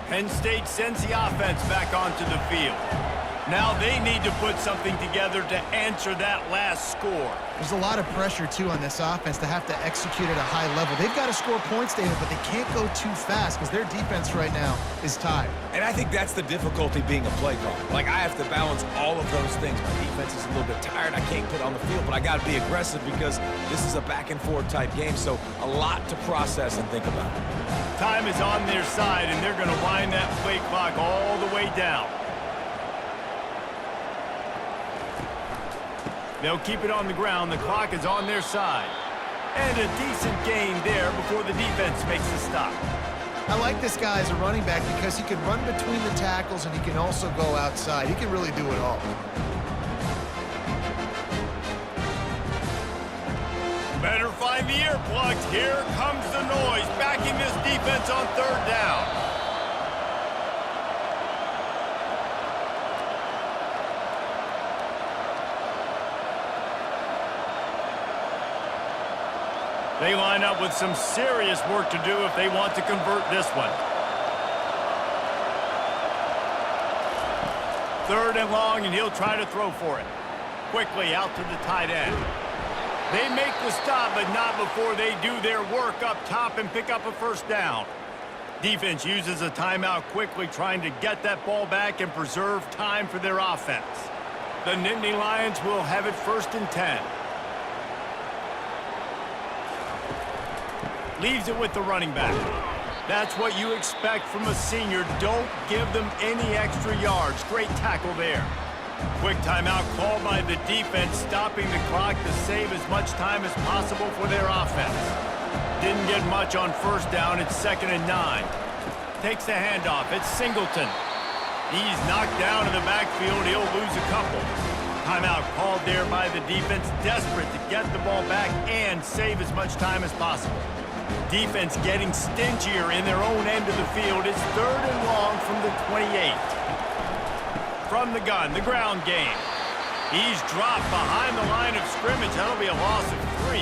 Penn State sends the offense back onto the field. Now they need to put something together to answer that last score. There's a lot of pressure, too, on this offense to have to execute at a high level. They've got to score points, David, but they can't go too fast because their defense right now is tired. And I think that's the difficulty being a play caller. Like, I have to balance all of those things. My defense is a little bit tired. I can't put on the field, but I got to be aggressive because this is a back-and-forth type game, so a lot to process and think about. Time is on their side, and they're going to wind that play clock all the way down. They'll keep it on the ground. The clock is on their side. And a decent gain there before the defense makes the stop. I like this guy as a running back because he can run between the tackles and he can also go outside. He can really do it all. Better find the earplugs. Here comes the noise, backing this defense on 3rd down. They line up with some serious work to do if they want to convert this one. 3rd and long, and he'll try to throw for it. Quickly out to the tight end. They make the stop, but not before they do their work up top and pick up a 1st down. Defense uses a timeout quickly, trying to get that ball back and preserve time for their offense. The Nittany Lions will have it 1st and 10. Leaves it with the running back. That's what you expect from a senior. Don't give them any extra yards. Great tackle there. Quick timeout called by the defense, stopping the clock to save as much time as possible for their offense. Didn't get much on 1st down. It's 2nd and 9. Takes the handoff. It's Singleton. He's knocked down in the backfield. He'll lose a couple. Timeout called there by the defense, desperate to get the ball back and save as much time as possible. Defense getting stingier in their own end of the field. It's 3rd and long from the 28. From the gun, the ground game. He's dropped behind the line of scrimmage. That'll be a loss of 3.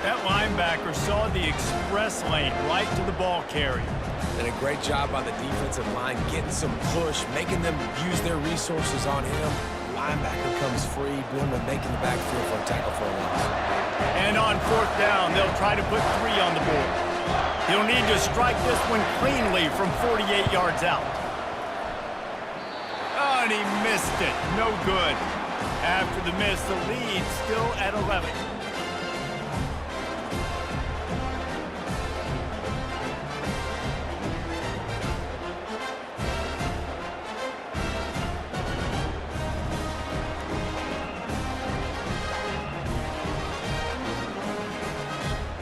That linebacker saw the express lane right to the ball carrier. And a great job by the defensive line, getting some push, making them use their resources on him. Linebacker comes free, boom, and making the backfield for a tackle for a loss. And on 4th down, they'll try to put 3 on the board. He'll need to strike this one cleanly from 48 yards out. Oh, and he missed it. No good. After the miss, the lead still at 11.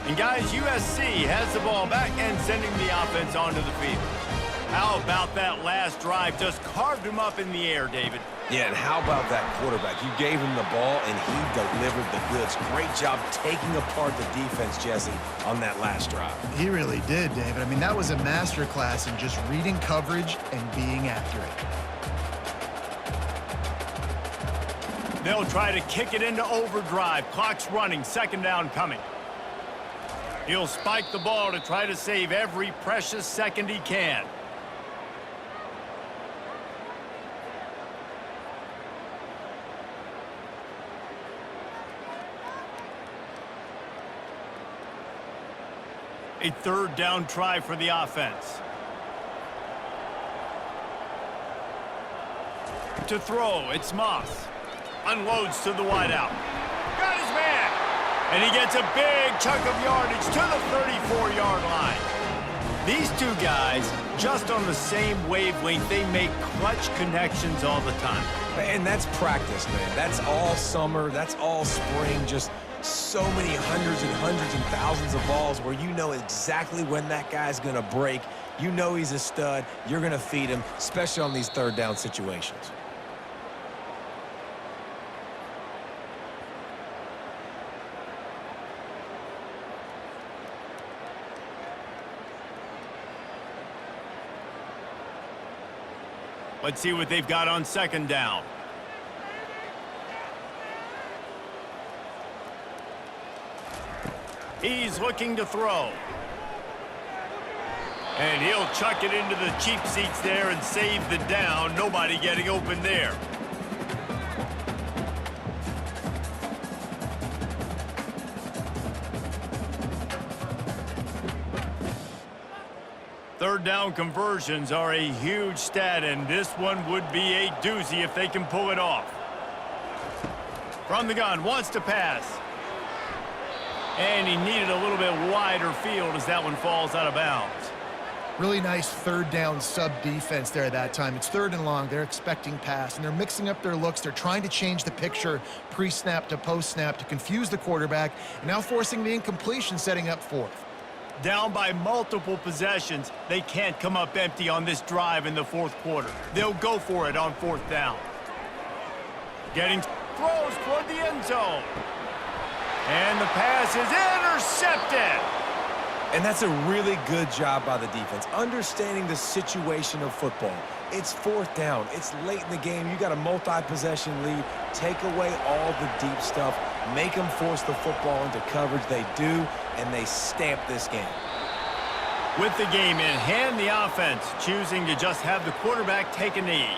And guys, USC has the ball back and sending the offense onto the field. How about that last drive? Just carved him up in the air, David. Yeah, and how about that quarterback? You gave him the ball, and he delivered the goods. Great job taking apart the defense, Jesse, on that last drive. He really did, David. I mean, that was a masterclass in just reading coverage and being accurate. They'll try to kick it into overdrive. Clock's running. 2nd down coming. He'll spike the ball to try to save every precious second he can. A 3rd down try for the offense. To throw, it's Moss. Unloads to the wideout. Got his man! And he gets a big chunk of yardage to the 34-yard line. These two guys, just on the same wavelength, they make clutch connections all the time. And that's practice, man. That's all summer. That's all spring. Just so many hundreds and thousands of balls where you know exactly when that guy's going to break. You know he's a stud. You're going to feed him, especially on these 3rd down situations. Let's see what they've got on 2nd down. He's looking to throw. And he'll chuck it into the cheap seats there and save the down. Nobody getting open there. Third down conversions are a huge stat, and this one would be a doozy if they can pull it off. From the gun, wants to pass. And he needed a little bit wider field as that one falls out of bounds. Really nice 3rd down sub-defense there that time. It's 3rd and long. They're expecting pass, and they're mixing up their looks. They're trying to change the picture pre-snap to post-snap to confuse the quarterback, and now forcing the incompletion, setting up 4th. Down by multiple possessions, they can't come up empty on this drive in the 4th quarter. They'll go for it on 4th down. Getting throws toward the end zone. And the pass is intercepted. And that's a really good job by the defense, understanding the situation of football. It's 4th down. It's late in the game. You got a multi-possession lead. Take away all the deep stuff. make them force the football into coverage. They do, and they stamp this game. With the game in hand, the offense choosing to just have the quarterback take a knee.